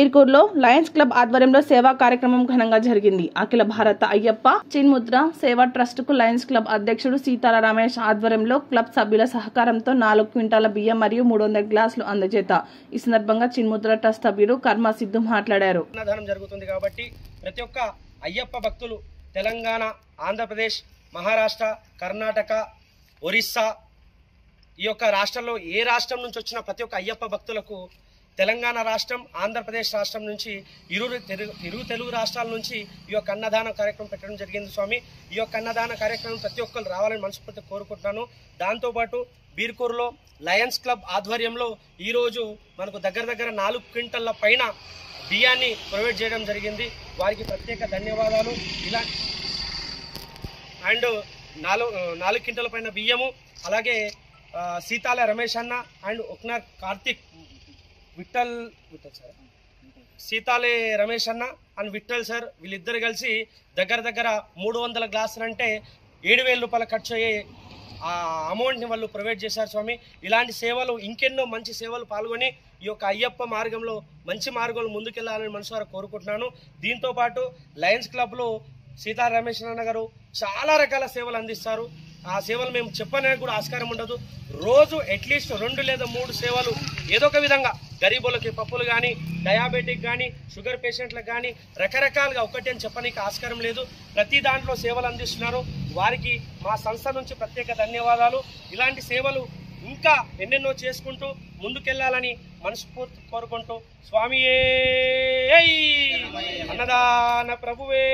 బీర్కూర్లో Lions club ఆధ్వర్యంలో సేవా కార్యక్రమం ఘనంగా జరిగింది. అఖిల భారత అయ్యప్ప చిన్ముద్ర సేవా ట్రస్ట్ కు లయన్స్ క్లబ్ అధ్యక్షుడు సీతాల రమేష్ ఆధ్వర్యంలో క్లబ్ సభ్యుల సహకారంతో 4 క్వింటాల బియ్యం మరియు 300 గ్లాసులు అందజేత. ఈ సందర్భంగా చిన్ముద్ర ట్రస్ట్ సభ్యుడు కర్మ సిద్ధు మాట్లాడారు. అన్నదానం జరుగుతుంది కాబట్టి ప్రతి ఒక్క అయ్యప్ప భక్తులు తెలంగాణ, ఆంధ్రప్రదేశ్, మహారాష్ట్ర, కర్ణాటక, ఒరిస్సా ఈ యొక్క రాష్ట్రంలో ఏ రాష్ట్రం నుంచి వచ్చిన ప్రతి ఒక్క అయ్యప్ప భక్తులకు తెలంగాణ రాష్ట్రం, ఆంధ్రప్రదేశ్ రాష్ట్రం నుంచి ఇరు తెలుగు రాష్ట్రాల నుంచి ఈ యొక్క అన్నదాన కార్యక్రమం పెట్టడం జరిగింది స్వామి. ఈ యొక్క అన్నదాన కార్యక్రమం ప్రతి ఒక్కరు రావాలని మనస్ఫూర్తిగా కోరుకుంటున్నాను. దాంతోపాటు బీర్కూర్లో లయన్స్ క్లబ్ ఆధ్వర్యంలో ఈరోజు మనకు దగ్గర 4 క్వింటల్ల పైన బియ్యాన్ని ప్రొవైడ్ చేయడం జరిగింది. వారికి ప్రత్యేక ధన్యవాదాలు. ఇలా అండ్ 4 క్వింటల పైన బియ్యము, అలాగే సీతాల రమేష్ అన్న అండ్ ఒకనార్ కార్తిక్ విఠల్ సార్, సీతాలే రమేష్ అన్న అండ్ విఠల్ సార్ వీళ్ళిద్దరు కలిసి దగ్గర 300 గ్లాసులు అంటే 7,000 రూపాయలు ఖర్చు అయ్యే ఆ అమౌంట్ని వాళ్ళు ప్రొవైడ్ చేశారు స్వామి. ఇలాంటి సేవలు ఇంకెన్నో మంచి సేవలు పాల్గొని ఈ యొక్క అయ్యప్ప మార్గంలో మంచి మార్గంలో ముందుకెళ్లాలని మనసారా కోరుకుంటున్నాను. దీంతోపాటు లయన్స్ క్లబ్లో సీతాల రమేష్ అన్న గారు చాలా రకాల సేవలు అందిస్తారు. ఆ సేవలు మేము చెప్పడానికి కూడా ఆస్కారం ఉండదు. రోజు అట్లీస్ట్ 2 లేదా 3 సేవలు ఏదో ఒక విధంగా గరీబులకి పప్పులు కానీ, డయాబెటిక్ కానీ, షుగర్ పేషెంట్లకు కానీ రకరకాలుగా ఒకటి అని చెప్పడానికి ఆస్కారం లేదు. ప్రతి దాంట్లో సేవలు అందిస్తున్నారు. వారికి మా సంస్థ నుంచి ప్రత్యేక ధన్యవాదాలు. ఇలాంటి సేవలు ఇంకా ఎన్నెన్నో చేసుకుంటూ ముందుకెళ్లాలని మనస్ఫూర్తి కోరుకుంటూ స్వామియే అన్నదాన ప్రభువే